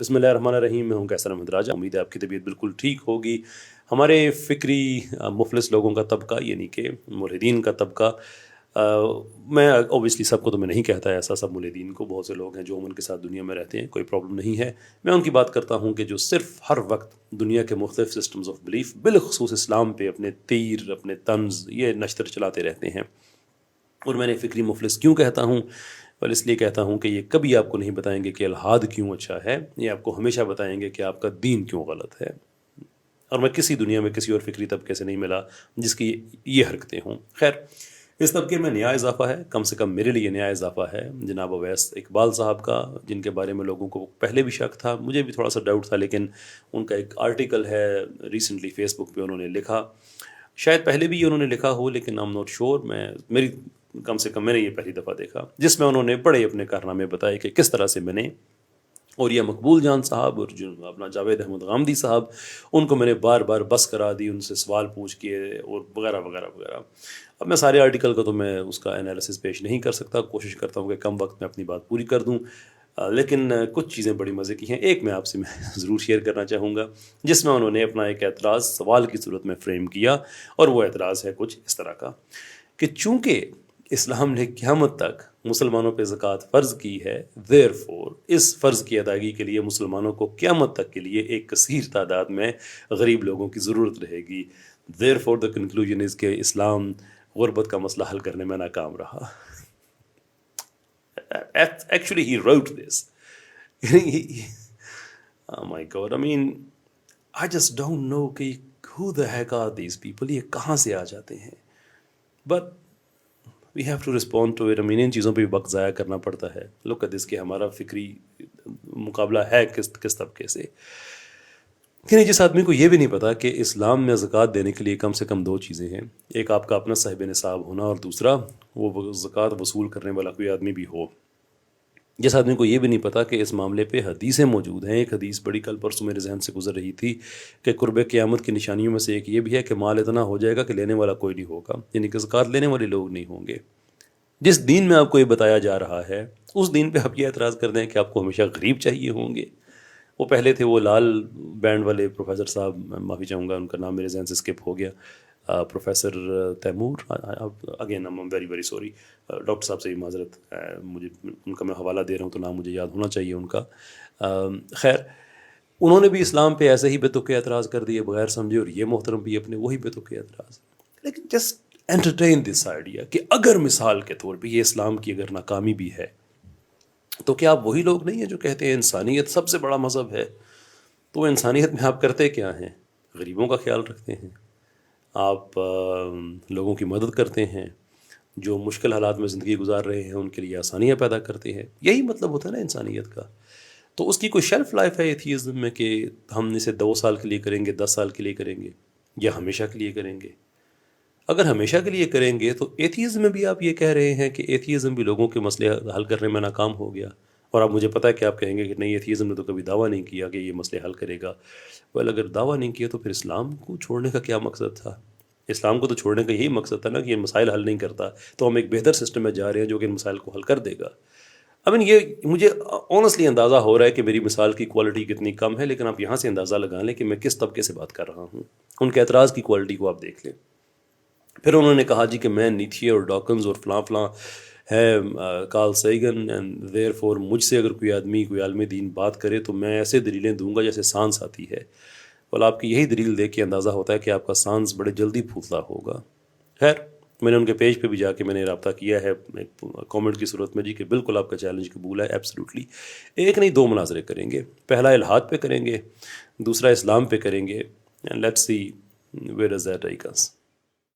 بسم اللہ الرحمن الرحیم. میں ہوں کیسر احمد راجہ. امید ہے آپ کی طبیعت بالکل ٹھیک ہوگی. ہمارے فکری مفلس لوگوں کا طبقہ یعنی کہ ملحدین کا طبقہ، میں اوبیسلی سب کو تو میں نہیں کہتا ایسا، سب ملحدین کو، بہت سے لوگ ہیں جو امن کے ساتھ دنیا میں رہتے ہیں، کوئی پرابلم نہیں ہے. میں ان کی بات کرتا ہوں کہ جو صرف ہر وقت دنیا کے مختلف سسٹمز آف بلیف بالخصوص اسلام پہ اپنے تیر، اپنے طنز، یہ نشتر چلاتے رہتے ہیں. اور میں نے فکری مفلس کیوں کہتا ہوں؟ اور اس لیے کہتا ہوں کہ یہ کبھی آپ کو نہیں بتائیں گے کہ الحاد کیوں اچھا ہے، یہ آپ کو ہمیشہ بتائیں گے کہ آپ کا دین کیوں غلط ہے. اور میں کسی دنیا میں کسی اور فکری طبقے سے نہیں ملا جس کی یہ حرکتیں ہوں. خیر، اس طبقے میں نیا اضافہ ہے، کم سے کم میرے لیے نیا اضافہ ہے جناب اویس اقبال صاحب کا، جن کے بارے میں لوگوں کو پہلے بھی شک تھا، مجھے بھی تھوڑا سا ڈاؤٹ تھا، لیکن ان کا ایک آرٹیکل ہے ریسنٹلی فیس بک پہ انہوں نے لکھا، شاید پہلے بھی یہ انہوں نے لکھا ہو لیکن آئی ایم ناٹ شیور، میری کم سے کم میں نے یہ پہلی دفعہ دیکھا، جس میں انہوں نے بڑے اپنے کارنامے بتائے کہ کس طرح سے میں نے اور یہ مقبول جان صاحب اور جو اپنا جاوید احمد غامدی صاحب، ان کو میں نے بار بار بس کرا دی، ان سے سوال پوچھ کے اور وغیرہ وغیرہ وغیرہ. اب میں سارے آرٹیکل کا تو میں اس کا انالیسس پیش نہیں کر سکتا، کوشش کرتا ہوں کہ کم وقت میں اپنی بات پوری کر دوں، لیکن کچھ چیزیں بڑی مزے کی ہیں. ایک میں آپ سے ضرور شیئر کرنا چاہوں گا جس میں انہوں نے اپنا ایک اعتراض سوال کی صورت میں فریم کیا، اور وہ اعتراض ہے کچھ اس طرح کا کہ چونکہ اسلام نے قیامت تک مسلمانوں پہ زکوٰۃ فرض کی ہے، therefore اس فرض کی ادائیگی کے لیے مسلمانوں کو قیامت تک کے لیے ایک کثیر تعداد میں غریب لوگوں کی ضرورت رہے گی. therefore the conclusion is کہ اسلام غربت کا مسئلہ حل کرنے میں ناکام رہا. Actually he wrote this. Oh my God, I mean I just don't know کہ who the heck are these people، یہ کہاں سے آ جاتے ہیں. But we have to respond to it. I mean ان چیزوں پہ بھی وقت ضائع کرنا پڑتا ہے. Look at this کہ ہمارا فکری مقابلہ ہے کس طبقے سے. یعنی جس آدمی کو یہ بھی نہیں پتا کہ اسلام میں زکوٰۃ دینے کے لیے کم سے کم دو چیزیں ہیں، ایک آپ کا اپنا صاحب نصاب ہونا، اور دوسرا وہ زکوٰۃ وصول کرنے والا کوئی آدمی بھی ہو. جس آدمی کو یہ بھی نہیں پتا کہ اس معاملے پہ حدیثیں موجود ہیں. ایک حدیث بڑی کل پرسوں میرے ذہن سے گزر رہی تھی کہ قرب قیامت کی نشانیوں میں سے ایک یہ بھی ہے کہ مال اتنا ہو جائے گا کہ لینے والا کوئی نہیں ہوگا، یعنی کہ زکوٰۃ لینے والے لوگ نہیں ہوں گے. جس دین میں آپ کو یہ بتایا جا رہا ہے اس دین پہ آپ یہ اعتراض کر دیں کہ آپ کو ہمیشہ غریب چاہیے ہوں گے. وہ پہلے تھے وہ لال بینڈ والے پروفیسر صاحب، میں معافی چاہوں گا ان کا نام میرے ذہن سے اسکپ ہو گیا، professor Taimur, again am very very sorry, doctor صاحب سے بھی معذرت، مجھے ان کا میں حوالہ دے رہا ہوں تو نام مجھے یاد ہونا چاہیے ان کا. خیر، انہوں نے بھی اسلام پہ ایسے ہی بے تکے اعتراض کر دیے بغیر سمجھے، اور یہ محترم بھی اپنے وہی بے تکے اعتراض. لیکن جسٹ انٹرٹین دس آئیڈیا کہ اگر مثال کے طور پہ یہ اسلام کی اگر ناکامی بھی ہے تو کیا آپ وہی لوگ نہیں ہیں جو کہتے ہیں انسانیت سب سے بڑا مذہب ہے؟ تو انسانیت میں آپ کرتے کیا ہیں؟ غریبوں کا خیال رکھتے ہیں، آپ لوگوں کی مدد کرتے ہیں، جو مشکل حالات میں زندگی گزار رہے ہیں ان کے لیے آسانیاں پیدا کرتے ہیں. یہی مطلب ہوتا ہے نا انسانیت کا. تو اس کی کوئی شیلف لائف ہے ایتھیزم میں کہ ہم اسے 2 سال کے لیے کریں گے، 10 سال کے لیے کریں گے، یا ہمیشہ کے لیے کریں گے؟ اگر ہمیشہ کے لیے کریں گے تو ایتھیزم میں بھی آپ یہ کہہ رہے ہیں کہ ایتھیزم بھی لوگوں کے مسئلے حل کرنے میں ناکام ہو گیا. اور اب مجھے پتہ ہے کہ آپ کہیں گے کہ نہیں، ایتھیزم نے تو کبھی دعویٰ نہیں کیا کہ یہ مسئلے حل کرے گا. اگر دعویٰ نہیں کیا تو پھر اسلام کو چھوڑنے کا کیا مقصد تھا؟ اسلام کو تو چھوڑنے کا یہی مقصد تھا نا کہ یہ مسائل حل نہیں کرتا، تو ہم ایک بہتر سسٹم میں جا رہے ہیں جو کہ ان مسائل کو حل کر دے گا. یہ مجھے آنیسٹلی اندازہ ہو رہا ہے کہ میری مثال کی کوالٹی کتنی کم ہے، لیکن آپ یہاں سے اندازہ لگا لیں کہ میں کس طبقے سے بات کر رہا ہوں. ان کے اعتراض کی کوالٹی کو آپ دیکھ لیں. پھر انہوں نے کہا جی کہ میں نیتھیے اور ڈاکنز اور فلاں فلاں ہے، Carl Sagan, and therefore مجھ سے اگر کوئی آدمی کوئی عالم دین بات کرے تو میں ایسے دلیلیں دوں گا جیسے سانس آتی ہے. اور آپ کی یہی دلیل دیکھ کے اندازہ ہوتا ہے کہ آپ کا سانس بڑے جلدی پھوتلا ہوگا. خیر، میں نے ان کے پیج پہ بھی جا کے میں نے رابطہ کیا ہے ایک کامنٹ کی صورت میں، جی کہ بالکل آپ کا چیلنج قبول ہے، ایبسلیوٹلی. ایک نہیں 2 مناظرے کریں گے، پہلا الحاد پہ کریں گے، دوسرا اسلام پہ کریں گے، and let's see where does that take us.